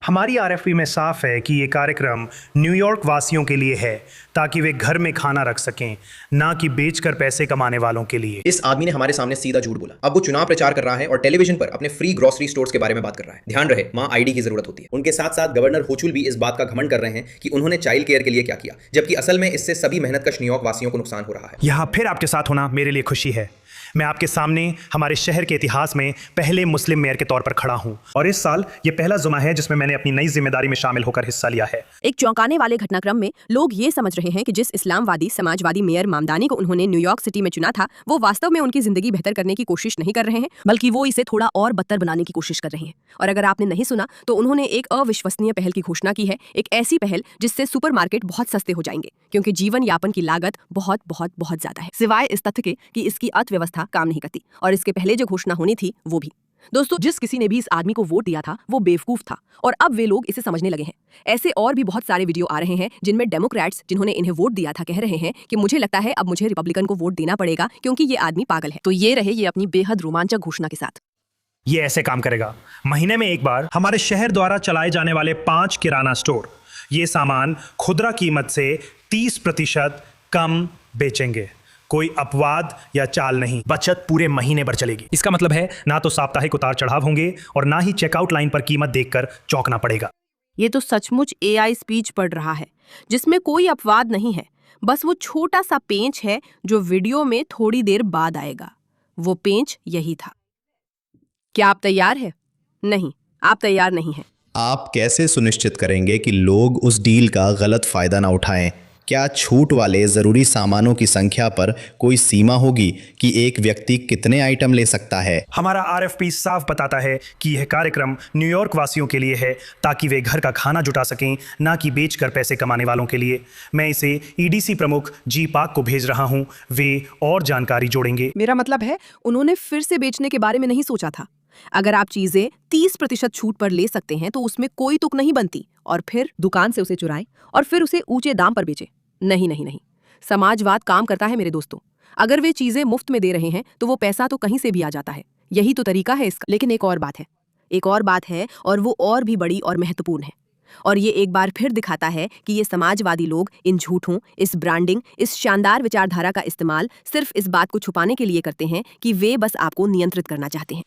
हमारी आरएफपी में साफ है कि ये कार्यक्रम न्यूयॉर्क वासियों के लिए है ताकि वे घर में खाना रख सकें, ना कि बेचकर पैसे कमाने वालों के लिए। इस आदमी ने हमारे सामने सीधा झूठ बोला। अब वो चुनाव प्रचार कर रहा है और टेलीविजन पर अपने फ्री ग्रोसरी स्टोर्स के बारे में बात कर रहा है। ध्यान रहे, मां आईडी की जरूरत होती है। उनके साथ साथ गवर्नर होचुल भी इस बात का घमंड कर रहे हैं कि उन्होंने चाइल्ड केयर के लिए क्या किया, जबकि असल में इससे सभी मेहनतकश न्यूयॉर्क वासियों को नुकसान हो रहा है। यहाँ फिर आपके साथ होना मेरे लिए खुशी है। मैं आपके सामने हमारे शहर के इतिहास में पहले मुस्लिम मेयर के तौर पर खड़ा हूं और इस साल ये पहला जुमा है जिसमें मैंने अपनी नई जिम्मेदारी में शामिल होकर हिस्सा लिया है। एक चौंकाने वाले घटनाक्रम में लोग ये समझ रहे हैं कि जिस इस्लामवादी समाजवादी मेयर मामदानी को उन्होंने न्यूयॉर्क सिटी में चुना था, वो वास्तव में उनकी जिंदगी बेहतर करने की कोशिश नहीं कर रहे हैं, बल्कि वो इसे थोड़ा और बदतर बनाने की कोशिश कर रहे हैं। और अगर आपने नहीं सुना तो उन्होंने एक अविश्वसनीय पहल की घोषणा की है, एक ऐसी पहल जिससे सुपरमार्केट बहुत सस्ते हो जाएंगे, क्योंकि जीवन यापन की लागत बहुत बहुत बहुत ज्यादा है, सिवाय इस तथ्य के कि इसकी अर्थव्यवस्था काम नहीं करती। और इसके पहले जो घोषणा होनी थी वो भी। दोस्तों, जिस किसी ने भी इस आदमी को वोट दिया था वो बेवकूफ था और अब वे लोग इसे समझने लगे हैं। ऐसे और भी बहुत सारे वीडियो आ रहे हैं जिनमें डेमोक्रेट्स जिन्होंने इन्हें वोट दिया था कह रहे हैं कि मुझे लगता है अब मुझे रिपब्लिकन को वोट देना पड़ेगा क्योंकि ये आदमी पागल है। तो ये रहे ये अपनी बेहद रोमांचक घोषणा के साथ। ये ऐसे काम करेगा। महीने में एक बार हमारे शहर द्वारा चलाए जाने वाले 5 किराना स्टोर ये सामान खुदरा कीमत से 30% कम बेचेंगे। कोई अपवाद या चाल नहीं, बचत पूरे महीने भर चलेगी। इसका मतलब है ना तो साप्ताहिक उतार चढ़ाव होंगे और ना ही चेकआउट लाइन पर कीमत देखकर चौंकना पड़ेगा। ये तो सचमुच एआई स्पीच पढ़ रहा है जिसमें कोई अपवाद नहीं है, बस वो छोटा सा पेंच है जो वीडियो में थोड़ी देर बाद आएगा। वो पेंच यही था। क्या आप तैयार हैं? नहीं, आप तैयार नहीं हैं। आप कैसे सुनिश्चित करेंगे कि लोग उस डील का गलत फायदा ना उठाएं? क्या छूट वाले ज़रूरी सामानों की संख्या पर कोई सीमा होगी कि एक व्यक्ति कितने आइटम ले सकता है? हमारा आरएफपी साफ बताता है कि यह कार्यक्रम न्यूयॉर्क वासियों के लिए है ताकि वे घर का खाना जुटा सकें, ना कि बेचकर पैसे कमाने वालों के लिए। मैं इसे ईडीसी प्रमुख जी पाक को भेज रहा हूं, वे और जानकारी जोड़ेंगे। मेरा मतलब है उन्होंने फिर से बेचने के बारे में नहीं सोचा था। अगर आप चीजें 30% छूट पर ले सकते हैं तो उसमें कोई तुक नहीं बनती और फिर दुकान से उसे चुराएं और फिर उसे ऊंचे दाम पर बेचें। नहीं नहीं नहीं, समाजवाद काम करता है मेरे दोस्तों। अगर वे चीजें मुफ्त में दे रहे हैं तो वो पैसा तो कहीं से भी आ जाता है। यही तो तरीका है इसका। लेकिन एक और बात है और वो और भी बड़ी और महत्वपूर्ण है। और ये एक बार फिर दिखाता है कि ये समाजवादी लोग इन झूठों, इस ब्रांडिंग, इस शानदार विचारधारा का इस्तेमाल सिर्फ इस बात को छुपाने के लिए करते हैं कि वे बस आपको नियंत्रित करना चाहते हैं।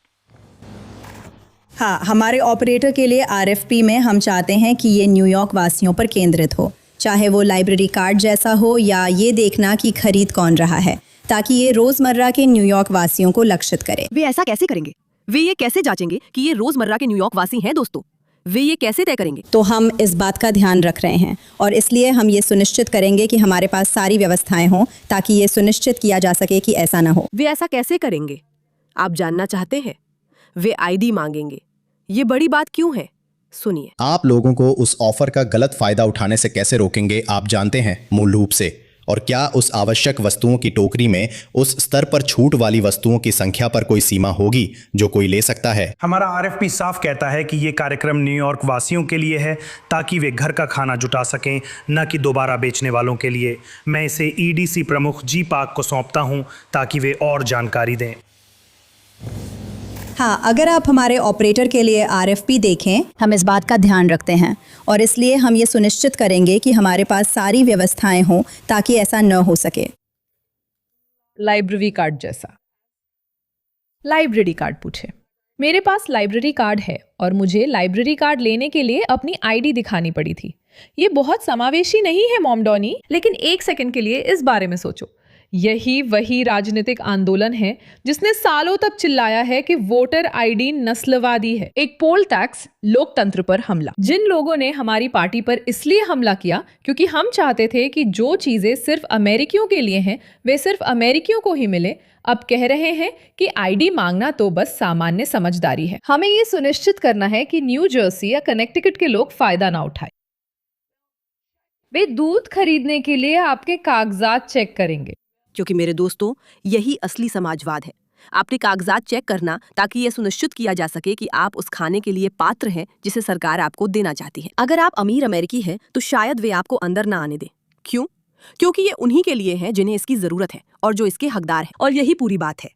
हाँ, हमारे ऑपरेटर के लिए आरएफपी में हम चाहते हैं कि ये न्यूयॉर्क वासियों पर केंद्रित हो, चाहे वो लाइब्रेरी कार्ड जैसा हो या ये देखना कि खरीद कौन रहा है, ताकि ये रोजमर्रा के न्यूयॉर्क वासियों को लक्षित करे। वे ऐसा कैसे करेंगे? वे ये कैसे जांचेंगे कि ये रोजमर्रा के न्यूयॉर्क वासी हैं? दोस्तों, वे ये कैसे तय करेंगे? तो हम इस बात का ध्यान रख रहे हैं और इसलिए हम ये सुनिश्चित करेंगे कि हमारे पास सारी व्यवस्थाएं हों ताकि ये सुनिश्चित किया जा सके कि ऐसा न हो। वे ऐसा कैसे करेंगे? आप जानना चाहते हैं? वे आईडी मांगेंगे। ये बड़ी बात क्यों है? सुनिए। आप लोगों को उस ऑफर का गलत फायदा उठाने से कैसे रोकेंगे आप जानते हैं मूल रूप से। और क्या उस आवश्यक वस्तुओं की टोकरी में उस स्तर पर छूट वाली वस्तुओं की संख्या पर कोई सीमा होगी जो कोई ले सकता है? हमारा आरएफपी साफ कहता है कि ये कार्यक्रम न्यूयॉर्क वासियों के लिए है ताकि वे घर का खाना जुटा सकें, न कि दोबारा बेचने वालों के लिए। मैं इसे ईडीसी प्रमुख जी पाक को सौंपता हूं ताकि वे और जानकारी दें। हाँ, अगर आप हमारे ऑपरेटर के लिए आरएफपी देखें, हम इस बात का ध्यान रखते हैं और इसलिए हम ये सुनिश्चित करेंगे कि हमारे पास सारी व्यवस्थाएं हों ताकि ऐसा न हो सके। लाइब्रेरी कार्ड जैसा। लाइब्रेरी कार्ड पूछे। मेरे पास लाइब्रेरी कार्ड है और मुझे लाइब्रेरी कार्ड लेने के लिए अपनी आईडी दिखानी पड़ी थी। ये बहुत समावेशी नहीं है मॉम डॉनी, लेकिन एक सेकंड के लिए इस बारे में सोचो। यही वही राजनीतिक आंदोलन है जिसने सालों तक चिल्लाया है कि वोटर आईडी नस्लवादी है, एक पोल टैक्स, लोकतंत्र पर हमला। जिन लोगों ने हमारी पार्टी पर इसलिए हमला किया क्योंकि हम चाहते थे कि जो चीजें सिर्फ अमेरिकियों के लिए हैं वे सिर्फ अमेरिकियों को ही मिले, अब कह रहे हैं कि आईडी मांगना तो बस सामान्य समझदारी है। हमें ये सुनिश्चित करना है कि न्यू जर्सी या कनेक्टिकट के लोग फायदा ना उठाए। वे दूध खरीदने के लिए आपके कागजात चेक करेंगे। क्योंकि मेरे दोस्तों, यही असली समाजवाद है। आपके कागजात चेक करना ताकि यह सुनिश्चित किया जा सके कि आप उस खाने के लिए पात्र हैं जिसे सरकार आपको देना चाहती है। अगर आप अमीर अमेरिकी हैं तो शायद वे आपको अंदर ना आने दें। क्यों? क्योंकि ये उन्हीं के लिए है जिन्हें इसकी जरूरत है और जो इसके हकदार है। और यही पूरी बात है।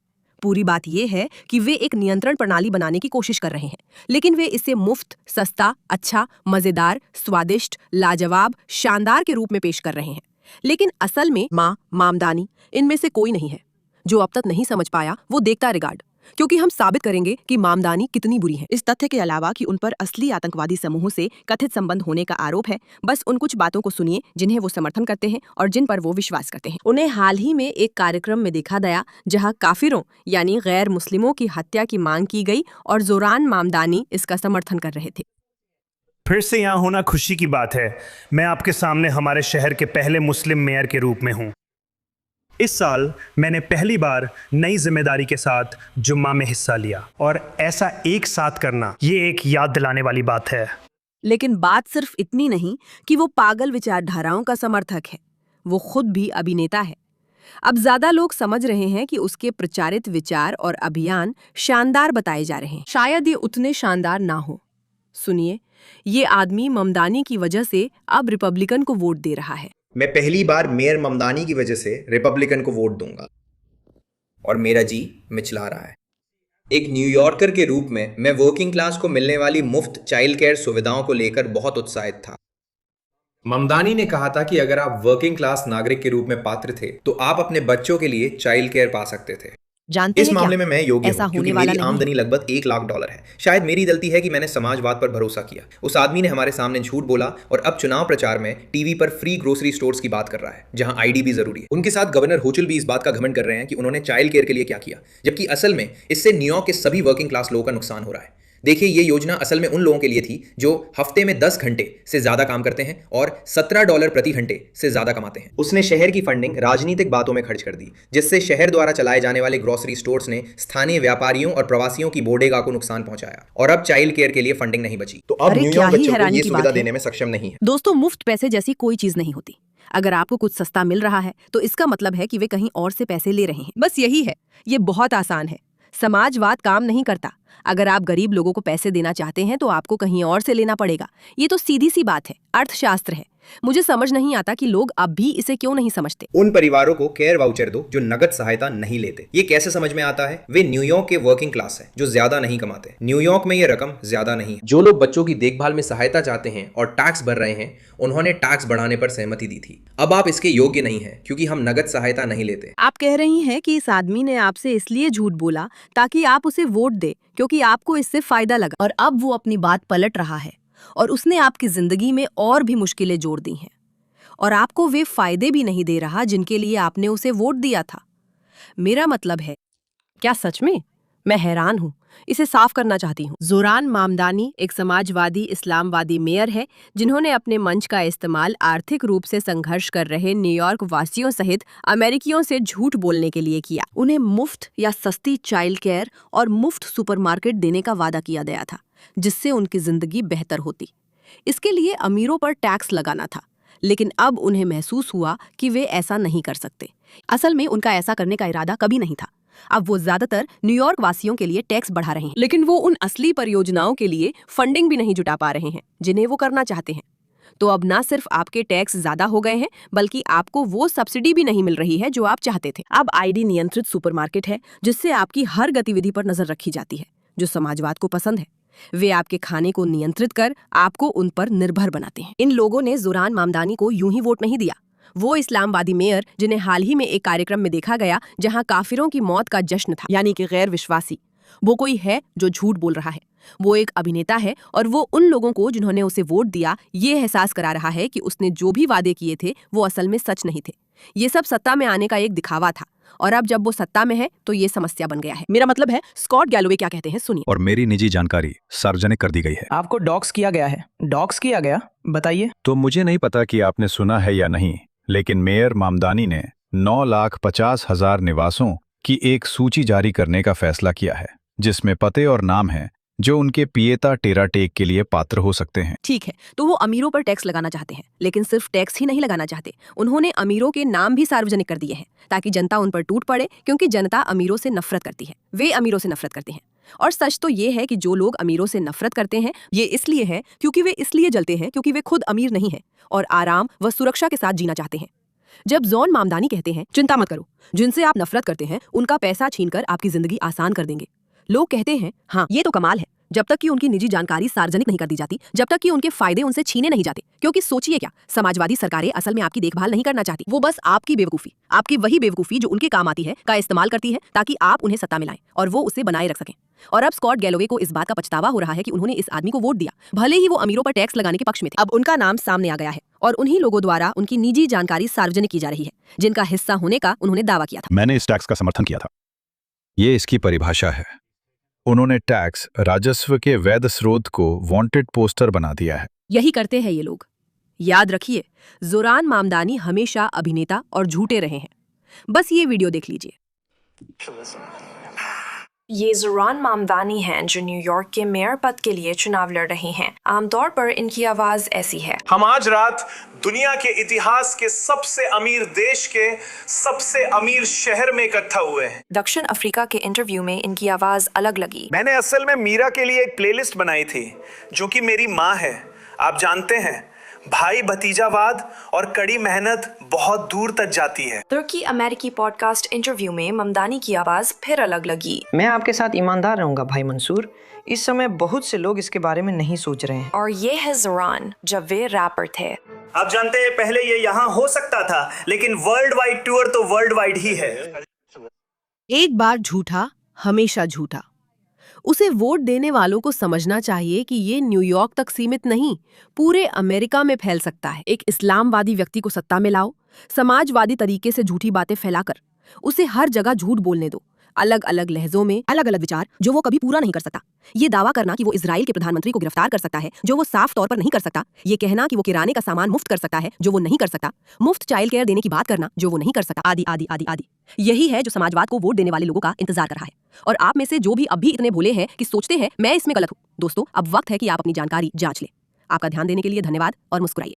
पूरी बात यह है कि वे एक नियंत्रण प्रणाली बनाने की कोशिश कर रहे हैं, लेकिन वे इसे मुफ्त, सस्ता, अच्छा, मजेदार, स्वादिष्ट, लाजवाब, शानदार के रूप में पेश कर रहे हैं। लेकिन असल में मामदानी इनमें से कोई नहीं है। जो अब तक नहीं समझ पाया वो देखता रिगार्ड, क्योंकि हम साबित करेंगे कि मामदानी कितनी बुरी है। इस तथ्य के अलावा कि उन पर असली आतंकवादी समूहों से कथित संबंध होने का आरोप है, बस उन कुछ बातों को सुनिए जिन्हें वो समर्थन करते हैं और जिन पर वो विश्वास करते हैं। उन्हें हाल ही में एक कार्यक्रम में देखा गया जहां काफिरों यानी गैर मुस्लिमों की हत्या की मांग की गई और जोरान मामदानी इसका समर्थन कर रहे थे। फिर से यहाँ होना खुशी की बात है। मैं आपके सामने हमारे शहर के पहले मुस्लिम मेयर के रूप में हूँ। इस साल मैंने पहली बार नई जिम्मेदारी के साथ जुम्मा में हिस्सा लिया और ऐसा एक साथ करना ये एक याद दिलाने वाली बात है। लेकिन बात सिर्फ इतनी नहीं कि वो पागल विचारधाराओं का समर्थक है, वो खुद भी अभिनेता है। अब ज्यादा लोग समझ रहे हैं कि उसके प्रचारित विचार और अभियान शानदार बताए जा रहे हैं। शायद ये उतने शानदार ना हो। सुनिए, ये आदमी ममदानी की वजह से अब रिपब्लिकन को वोट दे रहा है। मैं पहली बार मेयर ममदानी की वजह से रिपब्लिकन को वोट दूंगा और मेरा जी मिचला रहा है। एक न्यूयॉर्कर के रूप में मैं वर्किंग क्लास को मिलने वाली मुफ्त चाइल्ड केयर सुविधाओं को लेकर बहुत उत्साहित था। ममदानी ने कहा था कि अगर आप वर्किंग क्लास नागरिक के रूप में पात्र थे तो आप अपने बच्चों के लिए चाइल्ड केयर पा सकते थे। जानते इस हैं मामले क्या? में मैं योग्य ऐसा हूं क्योंकि होने वाला मेरी नहीं आमदनी लगभग $1 लाख है। शायद मेरी गलती है कि मैंने समाजवाद पर भरोसा किया। उस आदमी ने हमारे सामने झूठ बोला और अब चुनाव प्रचार में टीवी पर फ्री ग्रोसरी स्टोर्स की बात कर रहा है जहां आईडी भी जरूरी है। उनके साथ गवर्नर होचुल भी इस बात का घमंड कर रहे हैं कि उन्होंने चाइल्ड केयर के लिए क्या किया, जबकि असल में इससे न्यूयॉर्क के सभी वर्किंग क्लास लोगों का नुकसान हो रहा है। देखिए, ये योजना असल में उन लोगों के लिए थी जो हफ्ते में 10 घंटे से ज्यादा काम करते हैं और $17 प्रति घंटे से ज्यादा कमाते हैं। उसने शहर की फंडिंग राजनीतिक बातों में खर्च कर दी, जिससे शहर द्वारा चलाए जाने वाले ग्रोसरी स्टोर्स ने स्थानीय व्यापारियों और प्रवासियों की बोडेगा को नुकसान पहुंचाया और अब चाइल्ड केयर के लिए फंडिंग नहीं बची। तो अब अरे क्या न्यूयॉर्क ही बच्चों को हैरानी ये की सुविधा बात है। देने में सक्षम नहीं है। दोस्तों, मुफ्त पैसे जैसी कोई चीज नहीं होती। अगर आपको कुछ सस्ता मिल रहा है तो इसका मतलब है कि वे कहीं और से पैसे ले रहे हैं। बस यही है। ये बहुत आसान है। समाजवाद काम नहीं करता। अगर आप गरीब लोगों को पैसे देना चाहते हैं तो आपको कहीं और से लेना पड़ेगा। ये तो सीधी सी बात है, अर्थशास्त्र है। मुझे समझ नहीं आता कि लोग अब भी इसे क्यों नहीं समझते। उन परिवारों को केयर वाउचर दो जो नगद सहायता नहीं लेते। ये कैसे समझ में आता है? वे न्यूयॉर्क के वर्किंग क्लास हैं जो ज्यादा नहीं कमाते। न्यूयॉर्क में ये रकम ज्यादा नहीं है। जो लोग बच्चों की देखभाल में सहायता चाहते हैं और टैक्स भर रहे हैं, उन्होंने टैक्स बढ़ाने पर सहमति दी थी। अब आप इसके योग्य नहीं है क्योंकि हम नगद सहायता नहीं लेते। आप कह रही हैं कि इस आदमी ने आपसे इसलिए झूठ बोला ताकि आप उसे वोट दे, क्योंकि आपको इससे फायदा लगा, और अब वो अपनी बात पलट रहा है और उसने आपकी जिंदगी में और भी मुश्किलें जोड़ दी हैं और आपको वे फायदे भी नहीं दे रहा जिनके लिए आपने उसे वोट दिया था। मेरा मतलब है, क्या सच में? मैं हैरान हूँ। इसे साफ करना चाहती हूँ। जोरान मामदानी एक समाजवादी इस्लामवादी मेयर है जिन्होंने अपने मंच का इस्तेमाल आर्थिक रूप से संघर्ष कर रहे न्यूयॉर्क वासियों सहित अमेरिकियों से झूठ बोलने के लिए किया। उन्हें मुफ्त या सस्ती चाइल्ड केयर और मुफ्त सुपरमार्केट देने का वादा किया गया था जिससे उनकी जिंदगी बेहतर होती। इसके लिए अमीरों पर टैक्स लगाना था, लेकिन अब उन्हें महसूस हुआ कि वे ऐसा नहीं कर सकते। असल में उनका ऐसा करने का इरादा कभी नहीं था। अब वो ज्यादातर न्यूयॉर्क वासियों के लिए टैक्स बढ़ा रहे हैं, लेकिन वो उन असली परियोजनाओं के लिए फंडिंग भी नहीं जुटा पा रहे हैं जिन्हें वो करना चाहते हैं। तो अब ना सिर्फ आपके टैक्स ज्यादा हो गए हैं, बल्कि आपको वो सब्सिडी भी नहीं मिल रही है जो आप चाहते थे। अब आईडी नियंत्रित सुपरमार्केट है जिससे आपकी हर गतिविधि पर नजर रखी जाती है, जो समाजवाद को पसंद है। वे आपके खाने को नियंत्रित कर आपको उन पर निर्भर बनाते हैं। इन लोगों ने जोरान मामदानी को यूं ही वोट नहीं दिया। वो इस्लामवादी मेयर जिन्हें हाल ही में एक कार्यक्रम में देखा गया जहां काफिरों की मौत का जश्न था, यानी कि गैर विश्वासी, वो कोई है जो झूठ बोल रहा है। वो एक अभिनेता है और वो उन लोगों को जिन्होंने उसे वोट दिया ये एहसास करा रहा है कि उसने जो भी वादे किए थे वो असल में सच नहीं थे। ये सब सत्ता में आने का एक दिखावा था और अब जब वो सत्ता में है तो ये समस्या बन गया है। मेरा मतलब है, स्कॉट गैलोवे क्या कहते हैं, सुनिए। और मेरी निजी जानकारी सार्वजनिक कर दी गई है। आपको डॉक्स किया गया है। डॉक्स किया गया? बताइए। तो मुझे नहीं पता कि आपने सुना है या नहीं, लेकिन मेयर मामदानी ने 9,50,000 निवासों की एक सूची जारी करने का फैसला किया है जिसमें पते और नाम हैं जो उनके पिएता टेरा टेक के लिए पात्र हो सकते हैं। ठीक है, तो वो अमीरों पर टैक्स लगाना चाहते हैं, लेकिन सिर्फ टैक्स ही नहीं लगाना चाहते। उन्होंने अमीरों के नाम भी सार्वजनिक कर दिए हैं ताकि जनता उन पर टूट पड़े, क्योंकि जनता अमीरों से नफरत करती है। वे अमीरों से नफरत करते हैं। और सच तो ये है कि जो लोग अमीरों से नफरत करते हैं ये इसलिए है क्योंकि वे इसलिए जलते हैं क्योंकि वे खुद अमीर नहीं हैं और आराम व सुरक्षा के साथ जीना चाहते हैं। जब जॉन मामदानी कहते हैं चिंता मत करो, जिनसे आप नफरत करते हैं उनका पैसा छीनकर आपकी जिंदगी आसान कर देंगे, लोग कहते हैं हाँ ये तो कमाल है, जब तक कि उनकी निजी जानकारी सार्वजनिक नहीं कर दी जाती, जब तक कि उनके फायदे उनसे छीने नहीं जाते। क्योंकि सोचिए क्या, समाजवादी सरकारें असल में आपकी देखभाल नहीं करना चाहती, वो बस आपकी बेवकूफी, आपकी वही बेवकूफी जो उनके काम आती है, का इस्तेमाल करती है ताकि आप उन्हें सत्ता में लाएं और वो उसे बनाए रख सकें। और अब स्कॉट गैलोवे को इस बात का पछतावा हो रहा है कि उन्होंने इस आदमी को वोट दिया, भले ही वो अमीरों पर टैक्स लगाने के पक्ष में थे। अब उनका नाम सामने आ गया है और उन्हीं लोगों द्वारा उनकी निजी जानकारी सार्वजनिक की जा रही है जिनका हिस्सा होने का उन्होंने दावा किया था। मैंने इस टैक्स का समर्थन किया था। ये इसकी परिभाषा है। उन्होंने टैक्स राजस्व के वैध स्रोत को वांटेड पोस्टर बना दिया है। यही करते हैं ये लोग। याद रखिए, जोरान मामदानी हमेशा अभिनेता और झूठे रहे हैं। बस ये वीडियो देख लीजिए। ये जोरान मामदानी हैं जो न्यूयॉर्क के मेयर पद के लिए चुनाव लड़ रहे हैं। आमतौर पर इनकी आवाज ऐसी है। हम आज रात दुनिया के इतिहास के सबसे अमीर देश के सबसे अमीर शहर में इकट्ठा हुए हैं। दक्षिण अफ्रीका के इंटरव्यू में इनकी आवाज अलग लगी। मैंने असल में मीरा के लिए एक प्लेलिस्ट बनाई थी जो कि मेरी माँ है। आप जानते हैं, भाई भतीजावाद और कड़ी मेहनत बहुत दूर तक जाती है। तुर्की अमेरिकी पॉडकास्ट इंटरव्यू में ममदानी की आवाज फिर अलग लगी। मैं आपके साथ ईमानदार रहूंगा भाई मंसूर, इस समय बहुत से लोग इसके बारे में नहीं सोच रहे हैं। और ये है जोरान जब वे रैपर थे। आप जानते हैं, पहले ये यहाँ हो सकता था, लेकिन वर्ल्ड वाइड टूर तो वर्ल्ड वाइड ही है। एक बार झूठा हमेशा झूठा। उसे वोट देने वालों को समझना चाहिए कि ये न्यूयॉर्क तक सीमित नहीं, पूरे अमेरिका में फैल सकता है। एक इस्लामवादी व्यक्ति को सत्ता में लाओ, समाजवादी तरीके से झूठी बातें फैलाकर उसे हर जगह झूठ बोलने दो, अलग अलग लहजों में अलग अलग विचार जो वो कभी पूरा नहीं कर सकता। ये दावा करना कि वो इजराइल के प्रधानमंत्री को गिरफ्तार कर सकता है जो वो साफ तौर पर नहीं कर सकता। ये कहना कि वो किराने का सामान मुफ्त कर सकता है जो वो नहीं कर सकता। मुफ्त चाइल्ड केयर देने की बात करना जो वो नहीं कर सकता। आदि आदि आदि आदि। यही है जो समाजवाद को वोट देने वाले लोगों का इंतजार कर रहा है। और आप में से जो भी अब भी इतने भोले हैं कि सोचते हैं मैं इसमें गलत हूँ, दोस्तों अब वक्त है कि आप अपनी जानकारी जांच लें। आपका ध्यान देने के लिए धन्यवाद और मुस्कुराइए।